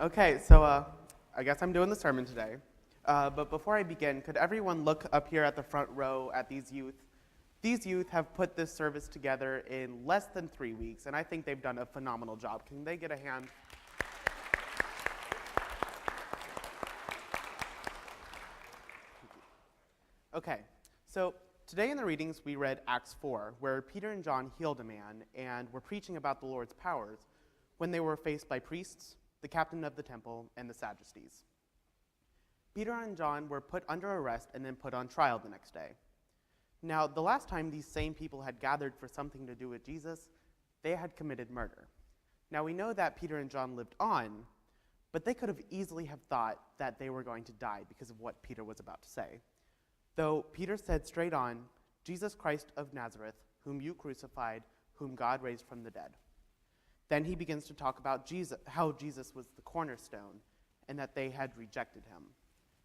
Okay, so I guess I'm doing the sermon today. But before I begin, could everyone look up here at the front row at these youth? These youth have put this service together in less than 3 weeks, and I think they've done a phenomenal job. Can they get a hand? Okay, so today in the readings we read Acts 4, where Peter and John healed a man and were preaching about the Lord's powers when they were faced by priests, the captain of the temple, and the Sadducees. Peter and John were put under arrest and then put on trial the next day. Now, the last time these same people had gathered for something to do with Jesus, they had committed murder. Now, we know that Peter and John lived on, but they could have easily have thought that they were going to die because of what Peter was about to say. Though Peter said straight on, Jesus Christ of Nazareth, whom you crucified, whom God raised from the dead. Then he begins to talk about Jesus, how Jesus was the cornerstone and that they had rejected him.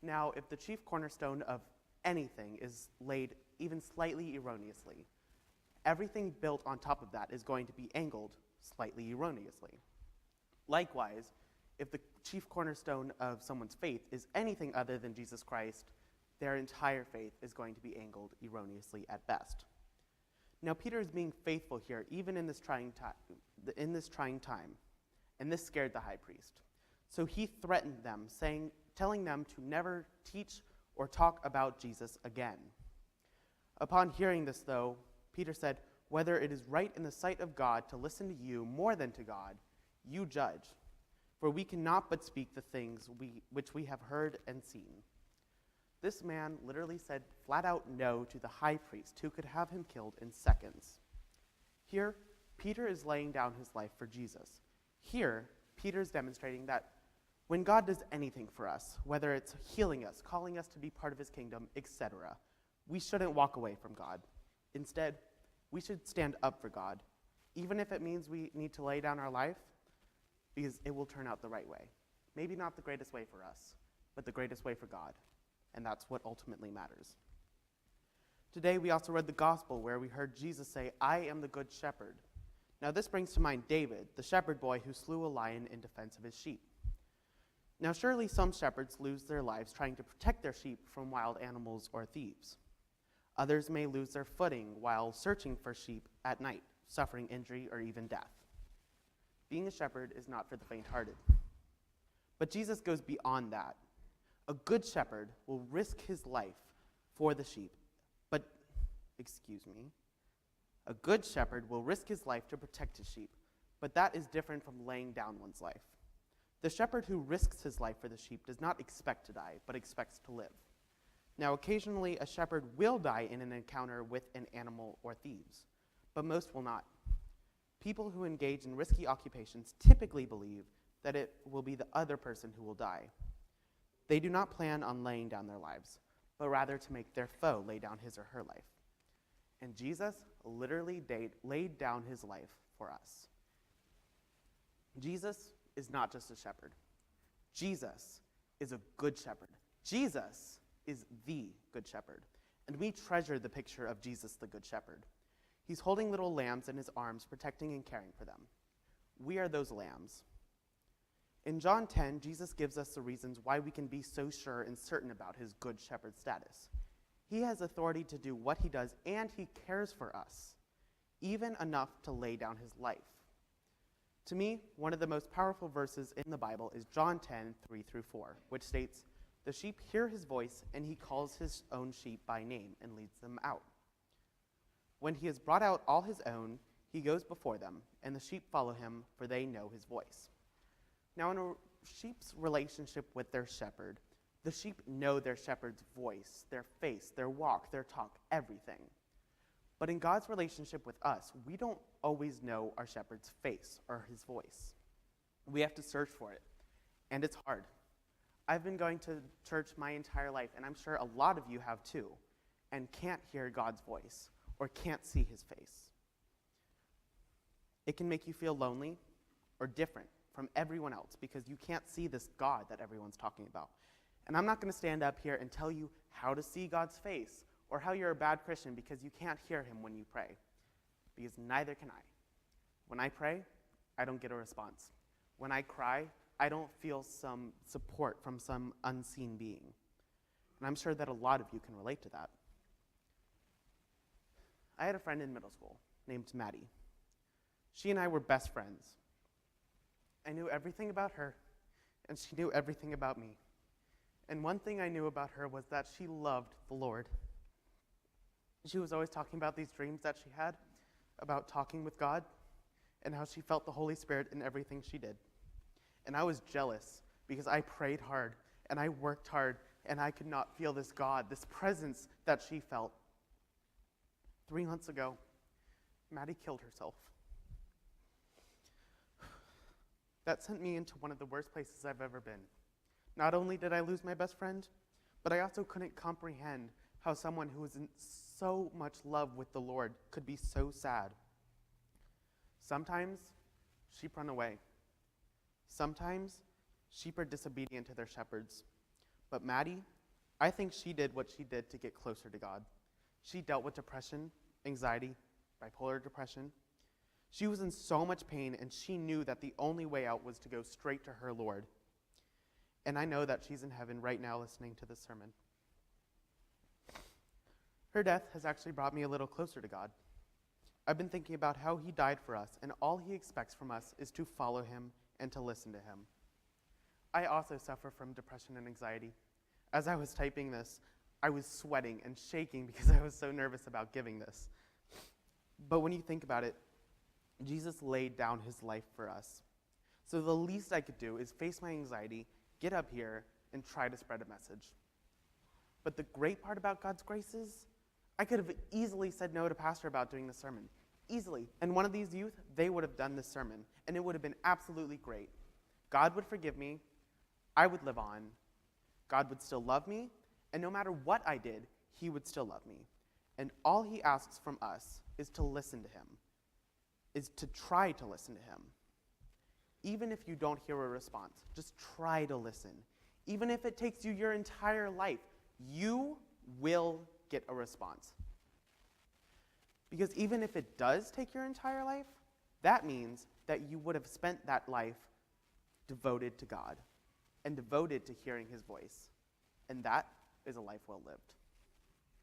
Now, if the chief cornerstone of anything is laid even slightly erroneously, everything built on top of that is going to be angled slightly erroneously. Likewise, if the chief cornerstone of someone's faith is anything other than Jesus Christ, their entire faith is going to be angled erroneously at best. Now, Peter is being faithful here, even in this trying time, and this scared the high priest. So he threatened them, telling them to never teach or talk about Jesus again. Upon hearing this, though, Peter said, "Whether it is right in the sight of God to listen to you more than to God, you judge. For we cannot but speak the things which we have heard and seen." This man literally said flat out no to the high priest, who could have him killed in seconds. Here, Peter is laying down his life for Jesus. Here, Peter is demonstrating that when God does anything for us, whether it's healing us, calling us to be part of his kingdom, etc., we shouldn't walk away from God. Instead, we should stand up for God, even if it means we need to lay down our life, because it will turn out the right way. Maybe not the greatest way for us, but the greatest way for God. And that's what ultimately matters. Today, we also read the gospel where we heard Jesus say, "I am the good shepherd." Now, this brings to mind David, the shepherd boy who slew a lion in defense of his sheep. Now, surely some shepherds lose their lives trying to protect their sheep from wild animals or thieves. Others may lose their footing while searching for sheep at night, suffering injury or even death. Being a shepherd is not for the faint-hearted. But Jesus goes beyond that. A good shepherd will risk his life for the sheep. A good shepherd will risk his life to protect his sheep, but that is different from laying down one's life. The shepherd who risks his life for the sheep does not expect to die, but expects to live. Now, occasionally, a shepherd will die in an encounter with an animal or thieves, but most will not. People who engage in risky occupations typically believe that it will be the other person who will die. They do not plan on laying down their lives, but rather to make their foe lay down his or her life. And Jesus literally laid down his life for us. Jesus is not just a shepherd. Jesus is a good shepherd. Jesus is the good shepherd. And we treasure the picture of Jesus, the good shepherd. He's holding little lambs in his arms, protecting and caring for them. We are those lambs. In John 10, Jesus gives us the reasons why we can be so sure and certain about his good shepherd status. He has authority to do what he does, and he cares for us, even enough to lay down his life. To me, one of the most powerful verses in the Bible is John 10, 3-4, which states, "The sheep hear his voice, and he calls his own sheep by name and leads them out. When he has brought out all his own, he goes before them, and the sheep follow him, for they know his voice." Now, in a sheep's relationship with their shepherd, the sheep know their shepherd's voice, their face, their walk, their talk, everything. But in God's relationship with us, we don't always know our shepherd's face or his voice. We have to search for it, and it's hard. I've been going to church my entire life, and I'm sure a lot of you have too, and can't hear God's voice or can't see his face. It can make you feel lonely or different from everyone else because you can't see this God that everyone's talking about. And I'm not going to stand up here and tell you how to see God's face or how you're a bad Christian because you can't hear him when you pray, because neither can I. When I pray, I don't get a response. When I cry, I don't feel some support from some unseen being. And I'm sure that a lot of you can relate to that. I had a friend in middle school named Maddie. She and I were best friends. I knew everything about her, and she knew everything about me. And one thing I knew about her was that she loved the Lord. She was always talking about these dreams that she had, about talking with God, and how she felt the Holy Spirit in everything she did. And I was jealous because I prayed hard, and I worked hard, and I could not feel this God, this presence that she felt. 3 months ago, Maddie killed herself. That sent me into one of the worst places I've ever been. Not only did I lose my best friend, but I also couldn't comprehend how someone who was in so much love with the Lord could be so sad. Sometimes sheep run away. Sometimes sheep are disobedient to their shepherds. But Maddie, I think she did what she did to get closer to God. She dealt with depression, anxiety, bipolar depression. She was in so much pain, and she knew that the only way out was to go straight to her Lord. And I know that she's in heaven right now listening to this sermon. Her death has actually brought me a little closer to God. I've been thinking about how he died for us, and all he expects from us is to follow him and to listen to him. I also suffer from depression and anxiety. As I was typing this, I was sweating and shaking because I was so nervous about giving this. But when you think about it, Jesus laid down his life for us. So the least I could do is face my anxiety, get up here, and try to spread a message. But the great part about God's grace is, I could have easily said no to Pastor about doing the sermon. Easily. And one of these youth, they would have done this sermon, and it would have been absolutely great. God would forgive me, I would live on, God would still love me, and no matter what I did, he would still love me. And all he asks from us is to listen to him, is to try to listen to him. Even if you don't hear a response, just try to listen. Even if it takes you your entire life, you will get a response. Because even if it does take your entire life, that means that you would have spent that life devoted to God and devoted to hearing his voice. And that is a life well lived.